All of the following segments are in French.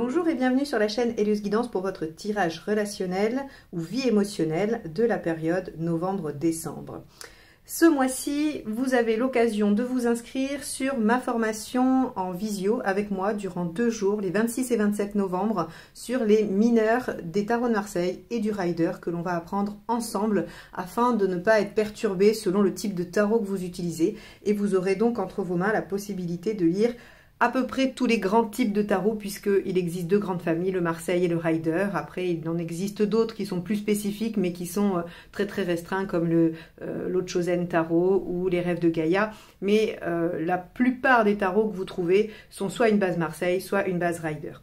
Bonjour et bienvenue sur la chaîne Elios Guidance pour votre tirage relationnel ou vie émotionnelle de la période novembre-décembre. Ce mois-ci, vous avez l'occasion de vous inscrire sur ma formation en visio avec moi durant 2 jours, les 26 et 27 novembre, sur les mineurs des tarots de Marseille et du Rider que l'on va apprendre ensemble afin de ne pas être perturbé selon le type de tarot que vous utilisez. Et vous aurez donc entre vos mains la possibilité de lire à peu près tous les grands types de tarot, puisqu'il existe 2 grandes familles, le Marseille et le Rider. Après, il en existe d'autres qui sont plus spécifiques, mais qui sont très restreints, comme l'Autre Chosen Tarot ou les Rêves de Gaïa. Mais la plupart des tarots que vous trouvez sont soit une base Marseille, soit une base Rider.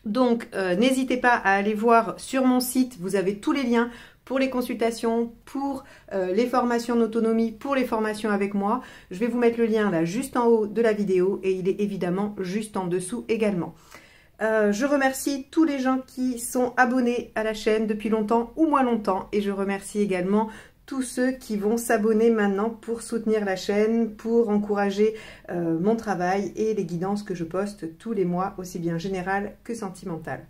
Donc, n'hésitez pas à aller voir sur mon site, vous avez tous les liens pour les consultations, pour les formations d'autonomie, pour les formations avec moi. Je vais vous mettre le lien là juste en haut de la vidéo et il est évidemment juste en dessous également. Je remercie tous les gens qui sont abonnés à la chaîne depuis longtemps ou moins longtemps et je remercie également tous ceux qui vont s'abonner maintenant pour soutenir la chaîne, pour encourager mon travail et les guidances que je poste tous les mois, aussi bien générales que sentimentales.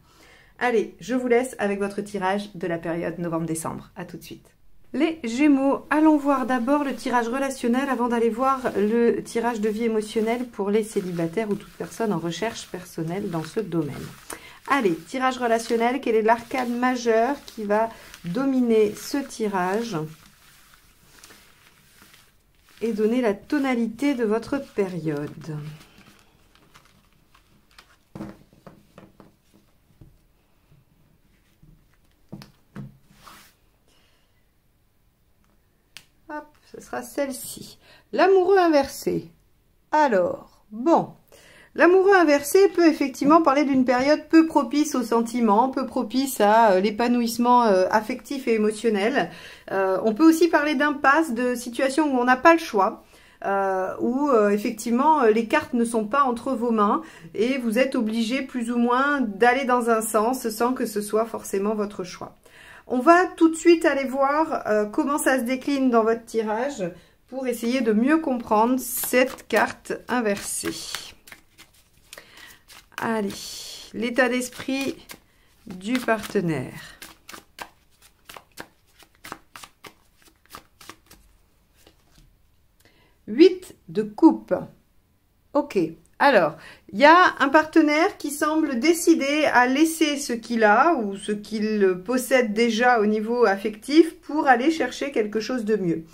Allez, je vous laisse avec votre tirage de la période novembre-décembre. À tout de suite. Les Gémeaux, allons voir d'abord le tirage relationnel avant d'aller voir le tirage de vie émotionnelle pour les célibataires ou toute personne en recherche personnelle dans ce domaine. Allez, tirage relationnel, quel est l'arcane majeur qui va dominer ce tirage et donner la tonalité de votre période ? Hop, ce sera celle-ci. L'amoureux inversé. Alors, bon, l'amoureux inversé peut effectivement parler d'une période peu propice aux sentiments, peu propice à l'épanouissement affectif et émotionnel. On peut aussi parler d'impasse, de situations où on n'a pas le choix. Où effectivement les cartes ne sont pas entre vos mains et vous êtes obligé plus ou moins d'aller dans un sens sans que ce soit forcément votre choix. On va tout de suite aller voir comment ça se décline dans votre tirage pour essayer de mieux comprendre cette carte inversée. Allez, l'état d'esprit du partenaire. Huit de coupe. Ok. Alors, il y a un partenaire qui semble décidé à laisser ce qu'il a ou ce qu'il possède déjà au niveau affectif pour aller chercher quelque chose de mieux.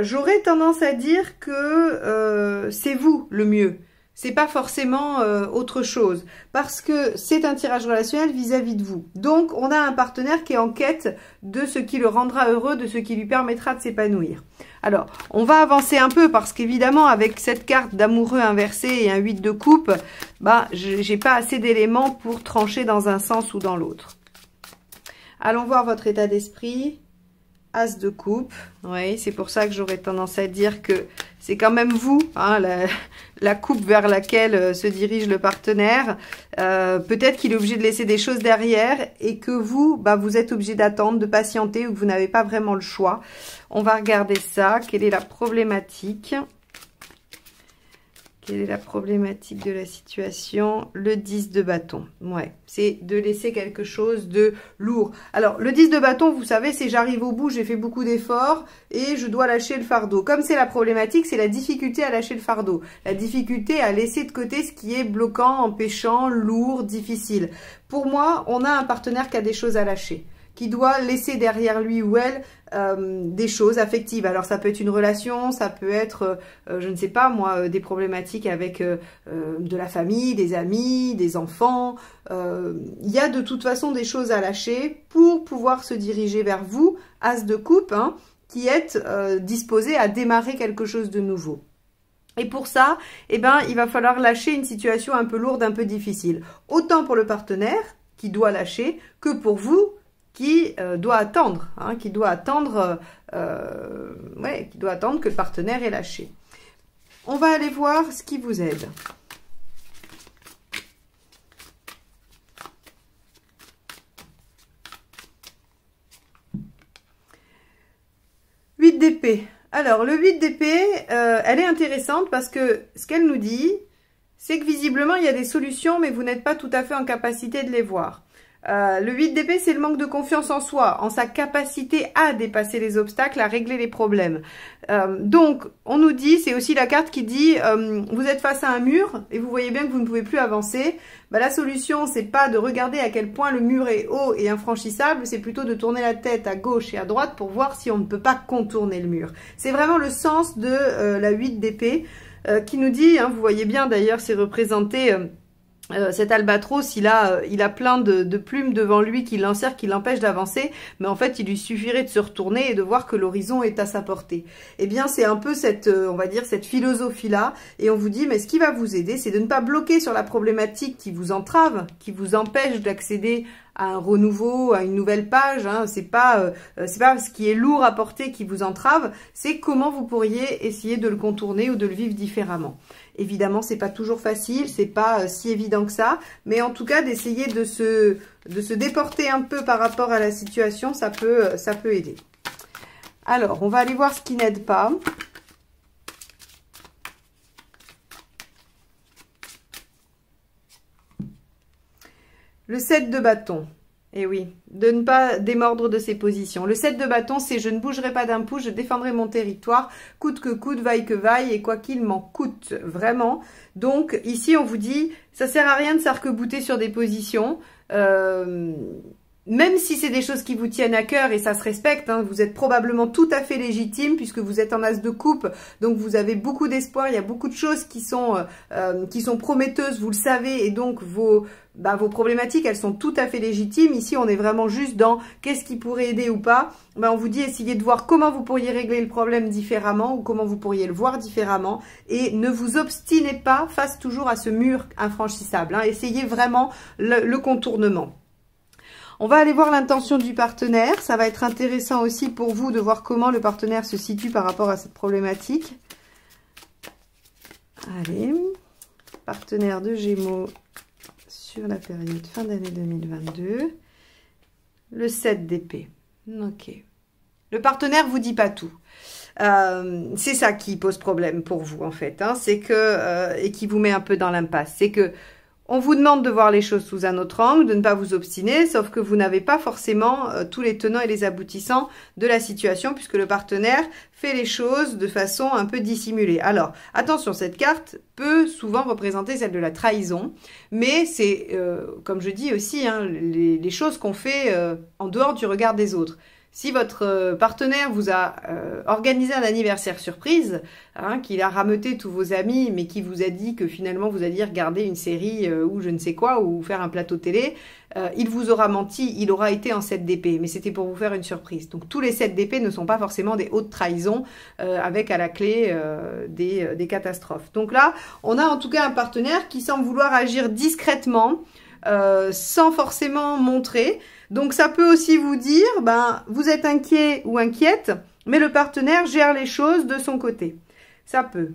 J'aurais tendance à dire que c'est vous le mieux. C'est pas forcément autre chose, parce que c'est un tirage relationnel vis-à-vis de vous. Donc, on a un partenaire qui est en quête de ce qui le rendra heureux, de ce qui lui permettra de s'épanouir. Alors, on va avancer un peu, parce qu'évidemment, avec cette carte d'amoureux inversé et un 8 de coupe, bah, j'ai pas assez d'éléments pour trancher dans un sens ou dans l'autre. Allons voir votre état d'esprit. As de coupe, oui, c'est pour ça que j'aurais tendance à dire que c'est quand même vous, hein, la coupe vers laquelle se dirige le partenaire. Peut-être qu'il est obligé de laisser des choses derrière et que vous, bah, vous êtes obligé d'attendre, de patienter ou que vous n'avez pas vraiment le choix. On va regarder ça. Quelle est la problématique ? Quelle est la problématique de la situation? Le 10 de bâton. Ouais, c'est de laisser quelque chose de lourd. Alors, le 10 de bâton, vous savez, c'est j'arrive au bout, j'ai fait beaucoup d'efforts et je dois lâcher le fardeau. Comme c'est la problématique, c'est la difficulté à lâcher le fardeau. La difficulté à laisser de côté ce qui est bloquant, empêchant, lourd, difficile. Pour moi, on a un partenaire qui a des choses à lâcher, qui doit laisser derrière lui ou elle des choses affectives. Alors ça peut être une relation, ça peut être, je ne sais pas moi, des problématiques avec de la famille, des amis, des enfants. Il y a de toute façon des choses à lâcher pour pouvoir se diriger vers vous, As de coupe, hein, qui êtes disposé à démarrer quelque chose de nouveau. Et pour ça, eh ben, il va falloir lâcher une situation un peu lourde, un peu difficile. Autant pour le partenaire qui doit lâcher que pour vous qui doit attendre, hein, qui doit attendre que le partenaire ait lâché. On va aller voir ce qui vous aide. Huit d'épée. Alors, le 8 d'épée, elle est intéressante parce que ce qu'elle nous dit, c'est que visiblement, il y a des solutions, mais vous n'êtes pas tout à fait en capacité de les voir. Le 8 d'épée, c'est le manque de confiance en soi, en sa capacité à dépasser les obstacles, à régler les problèmes. Donc, on nous dit, c'est aussi la carte qui dit, vous êtes face à un mur et vous voyez bien que vous ne pouvez plus avancer. Bah, la solution, c'est pas de regarder à quel point le mur est haut et infranchissable, c'est plutôt de tourner la tête à gauche et à droite pour voir si on ne peut pas contourner le mur. C'est vraiment le sens de la 8 d'épée qui nous dit, hein, vous voyez bien d'ailleurs, c'est représenté... cet albatros, il a plein de plumes devant lui qui l'encerclent, qui l'empêchent d'avancer, mais en fait, il lui suffirait de se retourner et de voir que l'horizon est à sa portée. Eh bien, c'est un peu cette, on va dire, cette philosophie-là, et on vous dit, mais ce qui va vous aider, c'est de ne pas bloquer sur la problématique qui vous entrave, qui vous empêche d'accéder à un renouveau, à une nouvelle page, hein. C'est pas ce qui est lourd à porter qui vous entrave, c'est comment vous pourriez essayer de le contourner ou de le vivre différemment. Évidemment, c'est pas toujours facile, c'est pas si évident que ça, mais en tout cas, d'essayer de se déporter un peu par rapport à la situation, ça peut aider. Alors, on va aller voir ce qui n'aide pas. Le 7 de bâton. Et oui, de ne pas démordre de ses positions. Le 7 de bâton, c'est je ne bougerai pas d'un pouce, je défendrai mon territoire, coûte que coûte, vaille que vaille, et quoi qu'il m'en coûte, vraiment. Donc, ici, on vous dit, ça sert à rien de s'arc-bouter sur des positions, même si c'est des choses qui vous tiennent à cœur et ça se respecte, hein, vous êtes probablement tout à fait légitime puisque vous êtes en as de coupe, donc vous avez beaucoup d'espoir, il y a beaucoup de choses qui sont prometteuses, vous le savez, et donc vos problématiques, elles sont tout à fait légitimes. Ici, on est vraiment juste dans qu'est-ce qui pourrait aider ou pas. On vous dit, essayez de voir comment vous pourriez régler le problème différemment ou comment vous pourriez le voir différemment et ne vous obstinez pas face toujours à ce mur infranchissable, hein. Essayez vraiment le contournement. On va aller voir l'intention du partenaire. Ça va être intéressant aussi pour vous de voir comment le partenaire se situe par rapport à cette problématique. Allez, partenaire de Gémeaux sur la période fin d'année 2022. Le 7 d'épée. Ok. Le partenaire vous dit pas tout. C'est ça qui pose problème pour vous en fait. Hein. C'est que et qui vous met un peu dans l'impasse. C'est que on vous demande de voir les choses sous un autre angle, de ne pas vous obstiner, sauf que vous n'avez pas forcément tous les tenants et les aboutissants de la situation, puisque le partenaire fait les choses de façon un peu dissimulée. Alors, attention, cette carte peut souvent représenter celle de la trahison, mais c'est, comme je dis aussi, hein, les choses qu'on fait en dehors du regard des autres. Si votre partenaire vous a organisé un anniversaire surprise, hein, qu'il a rameuté tous vos amis, mais qui vous a dit que finalement vous alliez regarder une série ou je ne sais quoi, ou faire un plateau télé, il vous aura menti, il aura été en 7 d'épée, mais c'était pour vous faire une surprise. Donc tous les 7 d'épée ne sont pas forcément des hautes trahisons avec à la clé des catastrophes. Donc là, on a en tout cas un partenaire qui semble vouloir agir discrètement, sans forcément montrer. Donc ça peut aussi vous dire, ben, vous êtes inquiet ou inquiète, mais le partenaire gère les choses de son côté. Ça peut.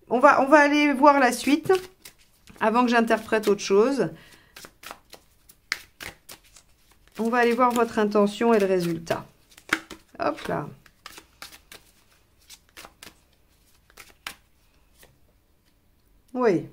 On va aller voir la suite, avant que j'interprète autre chose. On va aller voir votre intention et le résultat. Hop là. Oui,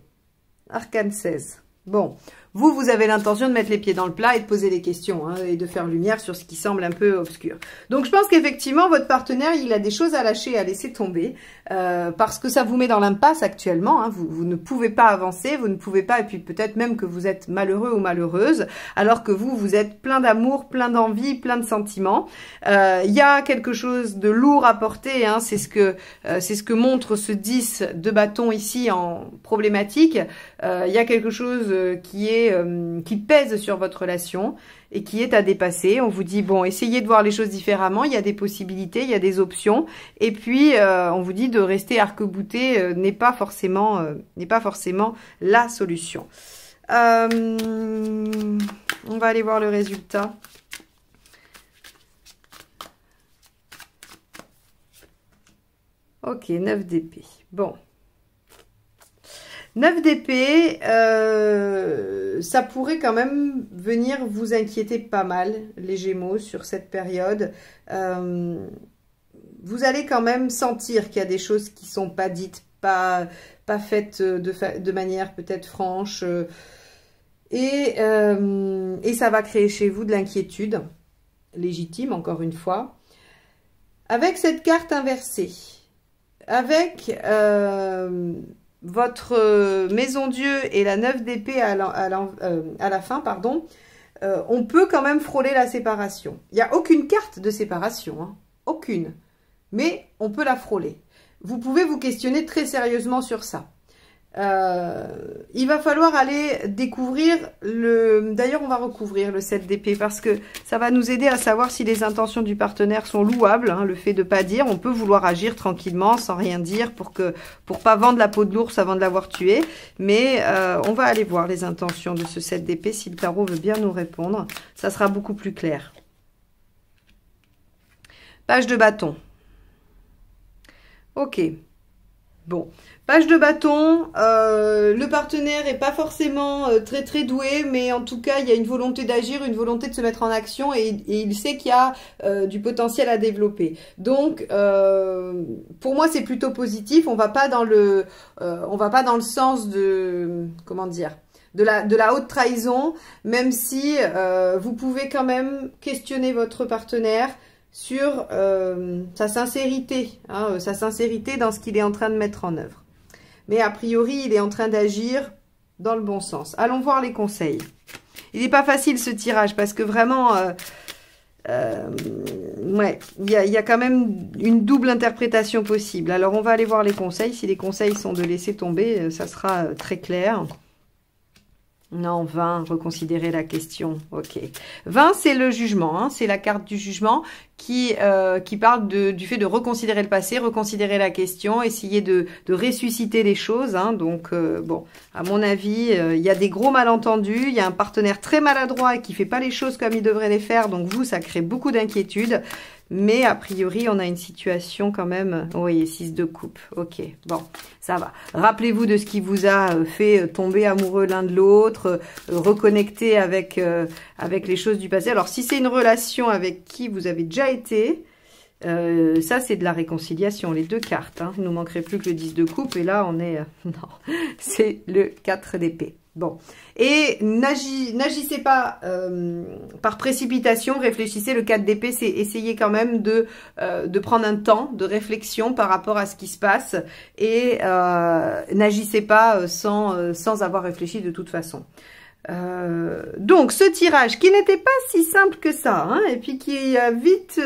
arcane 16. Bon, vous avez l'intention de mettre les pieds dans le plat et de poser des questions, hein, et de faire lumière sur ce qui semble un peu obscur. Donc, je pense qu'effectivement, votre partenaire, il a des choses à lâcher, à laisser tomber, parce que ça vous met dans l'impasse actuellement. Hein, vous ne pouvez pas avancer, vous ne pouvez pas, et puis peut-être même que vous êtes malheureux ou malheureuse, alors que vous êtes plein d'amour, plein d'envie, plein de sentiments. Il y a quelque chose de lourd à porter, hein, c'est ce que montre ce 10 de bâton ici en problématique. Il y a quelque chose qui pèse sur votre relation et qui est à dépasser. On vous dit, bon, essayez de voir les choses différemment, il y a des possibilités, il y a des options, et puis on vous dit de rester arc-bouté n'est pas forcément la solution. On va aller voir le résultat. Ok, 9 d'épée. Bon. 9 d'épée, ça pourrait quand même venir vous vous inquiéter pas mal, les Gémeaux, sur cette période. Vous vous allez quand même sentir qu'il y a des choses qui sont pas dites, pas faites de manière peut-être franche. Et ça va créer chez vous de l'inquiétude, légitime encore une fois. Avec cette carte inversée, avec votre maison Dieu et la 9 d'épée à la fin, pardon, on peut quand même frôler la séparation. Il n'y a aucune carte de séparation, hein, aucune, mais on peut la frôler. Vous pouvez vous questionner très sérieusement sur ça. Il va falloir aller découvrir d'ailleurs on va recouvrir le 7 d'épée parce que ça va nous aider à savoir si les intentions du partenaire sont louables, hein, le fait de pas dire, on peut vouloir agir tranquillement sans rien dire pour pas vendre la peau de l'ours avant de l'avoir tué, mais on va aller voir les intentions de ce 7 d'épée si le tarot veut bien nous répondre, ça sera beaucoup plus clair. Page de bâton. Ok, bon. Page de bâton, le partenaire n'est pas forcément très doué, mais en tout cas, il y a une volonté d'agir, une volonté de se mettre en action et il sait qu'il y a du potentiel à développer. Donc, pour moi, c'est plutôt positif. On va pas dans le sens de, comment dire, de la haute trahison, même si vous pouvez quand même questionner votre partenaire sur sa sincérité, hein, sa sincérité dans ce qu'il est en train de mettre en œuvre. Mais a priori, il est en train d'agir dans le bon sens. Allons voir les conseils. Il n'est pas facile ce tirage parce que vraiment, ouais, il y a quand même une double interprétation possible. Alors, on va aller voir les conseils. Si les conseils sont de laisser tomber, ça sera très clair. Non, 20, reconsidérer la question. Ok. 20, c'est le jugement, hein, c'est la carte du jugement qui parle du fait de reconsidérer le passé, reconsidérer la question, essayer de ressusciter les choses. Hein, donc, bon, à mon avis, il y a des gros malentendus, il y a un partenaire très maladroit et qui fait pas les choses comme il devrait les faire. Donc, vous, ça crée beaucoup d'inquiétude. Mais a priori, on a une situation quand même... Oui, 6 de coupe. Ok, bon, ça va. Rappelez-vous de ce qui vous a fait tomber amoureux l'un de l'autre, reconnecter avec les choses du passé. Alors, si c'est une relation avec qui vous avez déjà été, ça, c'est de la réconciliation, les deux cartes. Hein. Il ne nous manquerait plus que le 10 de coupe. Et là, on est... non, c'est le 4 d'épée. Bon, et n'agissez pas par précipitation, réfléchissez. Le 4 d'épée, c'est essayer quand même de prendre un temps de réflexion par rapport à ce qui se passe et n'agissez pas sans avoir réfléchi de toute façon. Donc ce tirage qui n'était pas si simple que ça, hein, et puis qui a vite,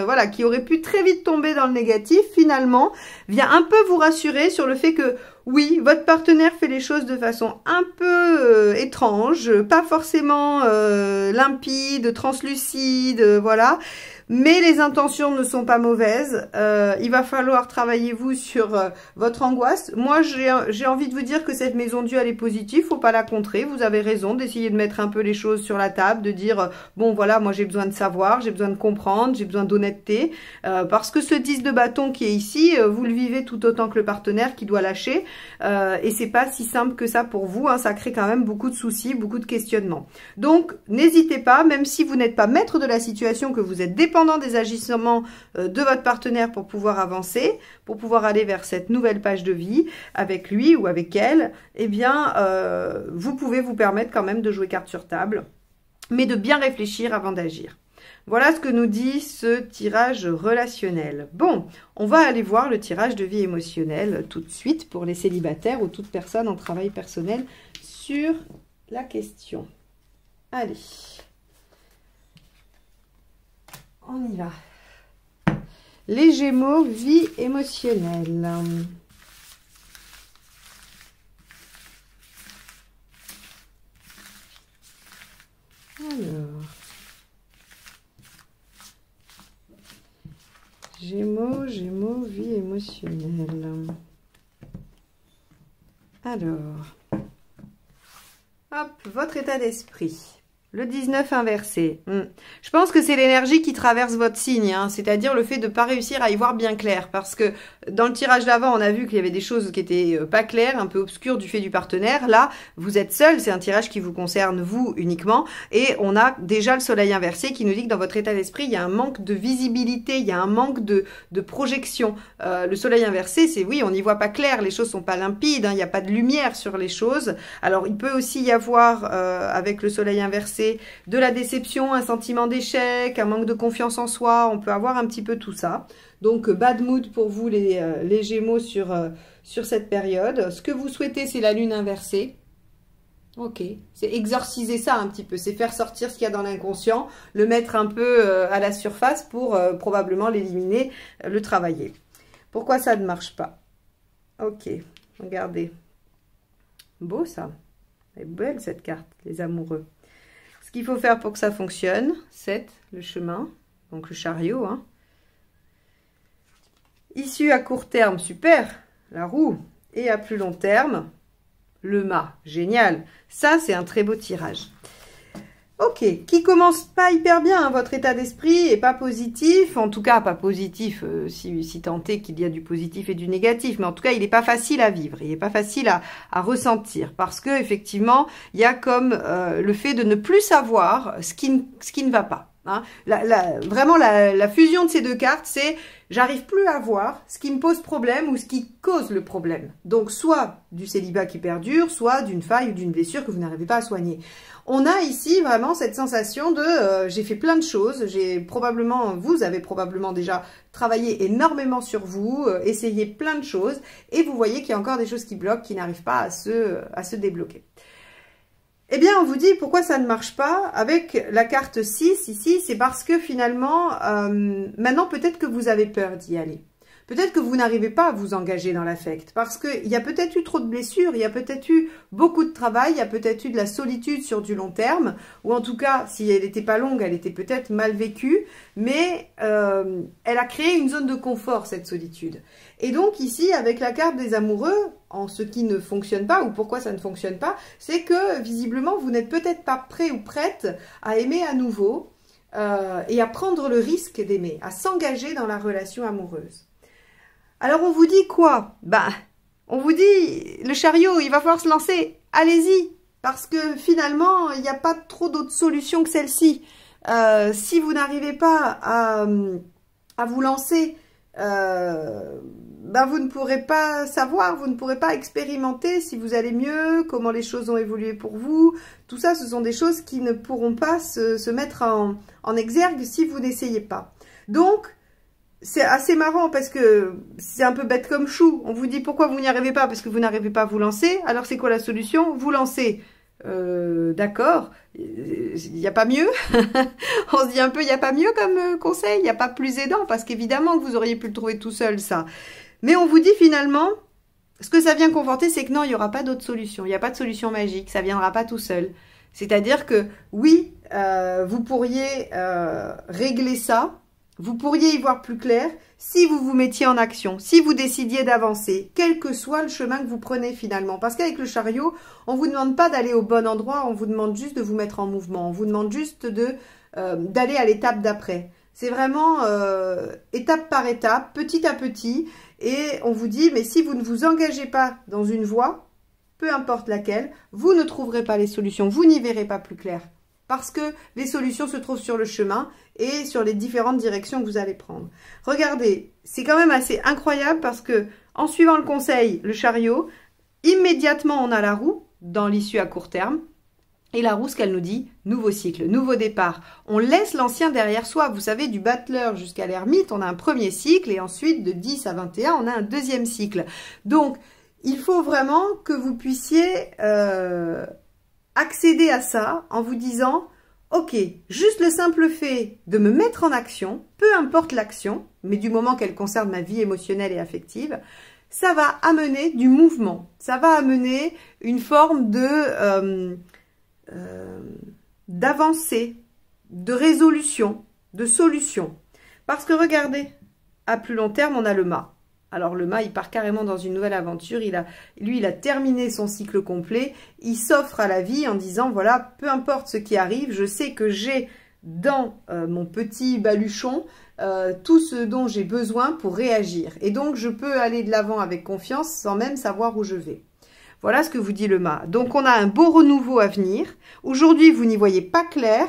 voilà, qui aurait pu très vite tomber dans le négatif, finalement vient un peu vous rassurer sur le fait que oui, votre partenaire fait les choses de façon un peu étrange, pas forcément limpide, translucide, voilà. Mais les intentions ne sont pas mauvaises. Il va falloir travailler vous sur votre angoisse. Moi, j'ai envie de vous dire que cette maison Dieu, elle est positive. Faut pas la contrer. Vous avez raison d'essayer de mettre un peu les choses sur la table, de dire bon voilà, moi j'ai besoin de savoir, j'ai besoin de comprendre, j'ai besoin d'honnêteté, parce que ce 10 de bâton qui est ici, vous le vivez tout autant que le partenaire qui doit lâcher, et c'est pas si simple que ça pour vous. Hein, ça crée quand même beaucoup de soucis, beaucoup de questionnements. Donc n'hésitez pas, même si vous n'êtes pas maître de la situation, que vous êtes dépendant des agissements de votre partenaire pour pouvoir avancer, pour pouvoir aller vers cette nouvelle page de vie avec lui ou avec elle, eh bien, vous pouvez vous permettre quand même de jouer carte sur table, mais de bien réfléchir avant d'agir. Voilà ce que nous dit ce tirage relationnel. Bon, on va aller voir le tirage de vie émotionnelle tout de suite pour les célibataires ou toute personne en travail personnel sur la question. Allez. On y va. Les Gémeaux, vie émotionnelle. Alors. Gémeaux, vie émotionnelle. Alors. Hop, votre état d'esprit. Le 19 inversé. Je pense que c'est l'énergie qui traverse votre signe, hein, c'est-à-dire le fait de ne pas réussir à y voir bien clair. Parce que dans le tirage d'avant, on a vu qu'il y avait des choses qui étaient pas claires, un peu obscures du fait du partenaire. Là, vous êtes seul, c'est un tirage qui vous concerne vous uniquement. Et on a déjà le soleil inversé qui nous dit que dans votre état d'esprit, il y a un manque de visibilité, il y a un manque de projection. Le soleil inversé, c'est oui, on n'y voit pas clair, les choses sont pas limpides, hein, il n'y a pas de lumière sur les choses. Alors, il peut aussi y avoir, avec le soleil inversé, de la déception, un sentiment d'échec, un manque de confiance en soi, on peut avoir un petit peu tout ça. Donc bad mood pour vous les Gémeaux sur cette période. Ce que vous souhaitez, c'est la lune inversée. Ok, c'est exorciser ça un petit peu, c'est faire sortir ce qu'il y a dans l'inconscient, le mettre un peu à la surface pour probablement l'éliminer, le travailler. Pourquoi ça ne marche pas? Ok, regardez. Beau ça, elle est belle cette carte, les amoureux. Ce qu'il faut faire pour que ça fonctionne, 7, le chemin, donc le chariot. Hein. Issue à court terme, super, la roue. Et à plus long terme, le mât, génial. Ça, c'est un très beau tirage. Ok, qui commence pas hyper bien, hein, votre état d'esprit est pas positif, en tout cas pas positif, si tant est qu'il y a du positif et du négatif, mais en tout cas il n'est pas facile à vivre, il n'est pas facile à ressentir, parce que effectivement il y a comme le fait de ne plus savoir ce qui ne va pas. Hein. Vraiment la fusion de ces deux cartes, c'est j'arrive plus à voir ce qui me pose problème ou ce qui cause le problème. Donc soit du célibat qui perdure, soit d'une faille ou d'une blessure que vous n'arrivez pas à soigner. On a ici vraiment cette sensation de j'ai fait plein de choses, vous avez probablement déjà travaillé énormément sur vous, essayé plein de choses, et vous voyez qu'il y a encore des choses qui bloquent, qui n'arrivent pas à se débloquer. Eh bien, on vous dit pourquoi ça ne marche pas avec la carte 6 ici, c'est parce que finalement, maintenant peut-être que vous avez peur d'y aller. Peut-être que vous n'arrivez pas à vous engager dans l'affect parce qu'il y a peut-être eu trop de blessures, il y a peut-être eu beaucoup de travail, il y a peut-être eu de la solitude sur du long terme, ou en tout cas, si elle n'était pas longue, elle était peut-être mal vécue, mais elle a créé une zone de confort, cette solitude. Et donc ici, avec la carte des amoureux, en ce qui ne fonctionne pas, ou pourquoi ça ne fonctionne pas, c'est que visiblement, vous n'êtes peut-être pas prêt ou prête à aimer à nouveau et à prendre le risque d'aimer, à s'engager dans la relation amoureuse. Alors, on vous dit quoi? On vous dit, le chariot, il va falloir se lancer. Allez-y, parce que finalement, il n'y a pas trop d'autres solutions que celle-ci. Si vous n'arrivez pas à vous lancer, vous ne pourrez pas savoir, vous ne pourrez pas expérimenter si vous allez mieux, comment les choses ont évolué pour vous. Tout ça, ce sont des choses qui ne pourront pas se mettre en exergue si vous n'essayez pas. Donc, c'est assez marrant parce que c'est un peu bête comme chou. On vous dit pourquoi vous n'y arrivez pas, parce que vous n'arrivez pas à vous lancer. Alors c'est quoi la solution? Vous lancez. D'accord, il n'y a pas mieux. On se dit un peu, il n'y a pas mieux comme conseil, il n'y a pas plus aidant, parce qu'évidemment que vous auriez pu le trouver tout seul, ça. Mais on vous dit finalement, ce que ça vient conforter, c'est que non, il n'y aura pas d'autre solution. Il n'y a pas de solution magique, ça ne viendra pas tout seul. C'est-à-dire que oui, vous pourriez régler ça. Vous pourriez y voir plus clair si vous vous mettiez en action, si vous décidiez d'avancer, quel que soit le chemin que vous prenez finalement. Parce qu'avec le chariot, on ne vous demande pas d'aller au bon endroit, on vous demande juste de vous mettre en mouvement, on vous demande juste d'aller à l'étape d'après. C'est vraiment étape par étape, petit à petit, et on vous dit, mais si vous ne vous engagez pas dans une voie, peu importe laquelle, vous ne trouverez pas les solutions, vous n'y verrez pas plus clair. Parce que les solutions se trouvent sur le chemin et sur les différentes directions que vous allez prendre. Regardez, c'est quand même assez incroyable parce que en suivant le conseil, le chariot, immédiatement on a la roue dans l'issue à court terme. Et la roue, ce qu'elle nous dit, nouveau cycle, nouveau départ. On laisse l'ancien derrière soi. Vous savez, du battleur jusqu'à l'ermite, on a un premier cycle et ensuite de 10 à 21, on a un deuxième cycle. Donc, il faut vraiment que vous puissiez accéder à ça en vous disant, ok, juste le simple fait de me mettre en action, peu importe l'action, mais du moment qu'elle concerne ma vie émotionnelle et affective, ça va amener du mouvement, ça va amener une forme d'avancée, de résolution, de solution. Parce que regardez, à plus long terme, on a le mât. Alors le mât, il part carrément dans une nouvelle aventure. Lui, il a terminé son cycle complet. Il s'offre à la vie en disant, voilà, peu importe ce qui arrive, je sais que j'ai dans mon petit baluchon tout ce dont j'ai besoin pour réagir. Et donc, je peux aller de l'avant avec confiance sans même savoir où je vais. Voilà ce que vous dit le mât. Donc, on a un beau renouveau à venir. Aujourd'hui, vous n'y voyez pas clair.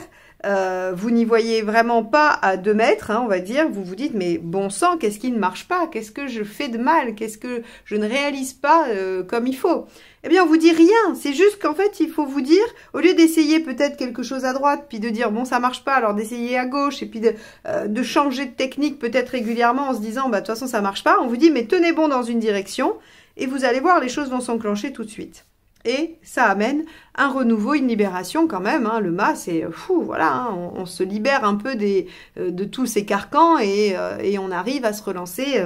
Vous n'y voyez vraiment pas à 2 mètres, hein, on va dire. Vous vous dites, mais bon sang, qu'est-ce qui ne marche pas? Qu'est-ce que je fais de mal? Qu'est-ce que je ne réalise pas comme il faut? Eh bien, on vous dit rien. C'est juste qu'en fait, il faut vous dire, au lieu d'essayer peut-être quelque chose à droite, puis de dire, bon, ça marche pas, alors d'essayer à gauche, et puis de changer de technique peut-être régulièrement en se disant, bah, de toute façon, ça marche pas. On vous dit, mais tenez bon dans une direction, et vous allez voir, les choses vont s'enclencher tout de suite. Et ça amène un renouveau, une libération quand même. Hein. Le mât, c'est fou, voilà, hein, on se libère un peu de tous ces carcans et on arrive à se relancer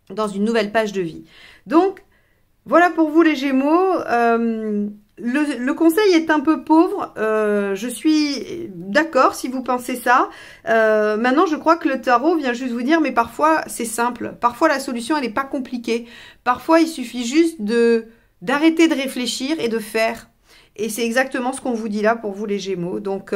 dans une nouvelle page de vie. Donc, voilà pour vous les Gémeaux. Le conseil est un peu pauvre, je suis d'accord si vous pensez ça. Maintenant, je crois que le tarot vient juste vous dire, mais parfois c'est simple. Parfois la solution, elle n'est pas compliquée. Parfois, il suffit juste d'arrêter de réfléchir et de faire. Et c'est exactement ce qu'on vous dit là pour vous les Gémeaux. Donc,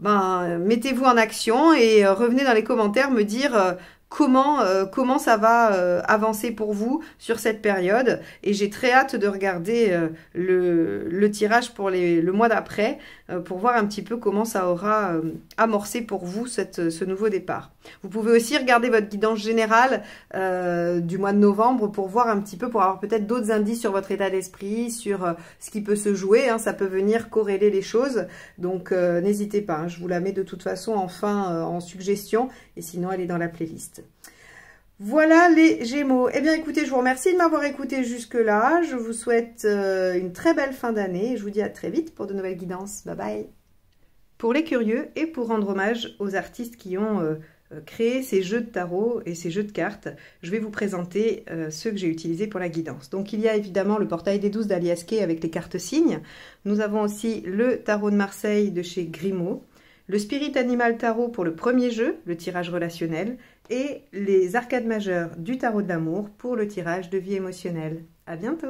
mettez-vous en action et revenez dans les commentaires me dire comment ça va avancer pour vous sur cette période. Et j'ai très hâte de regarder le tirage pour le mois d'après pour voir un petit peu comment ça aura amorcé pour vous ce nouveau départ. Vous pouvez aussi regarder votre guidance générale du mois de novembre pour voir un petit peu, pour avoir peut-être d'autres indices sur votre état d'esprit, sur ce qui peut se jouer. Hein, ça peut venir corréler les choses. Donc, n'hésitez pas. Hein, je vous la mets de toute façon en fin, en suggestion. Et sinon, elle est dans la playlist. Voilà les Gémeaux. Eh bien, écoutez, je vous remercie de m'avoir écouté jusque-là. Je vous souhaite une très belle fin d'année. Je vous dis à très vite pour de nouvelles guidances. Bye bye. Pour les curieux et pour rendre hommage aux artistes qui ont créé ces jeux de tarot et ces jeux de cartes, je vais vous présenter ceux que j'ai utilisés pour la guidance. Donc, il y a évidemment le portail des 12 d'Alias Kay avec les cartes signes. Nous avons aussi le tarot de Marseille de chez Grimaud. Le Spirit Animal Tarot pour le premier jeu, le tirage relationnel, et les arcades majeures du tarot de l'amour pour le tirage de vie émotionnelle. À bientôt!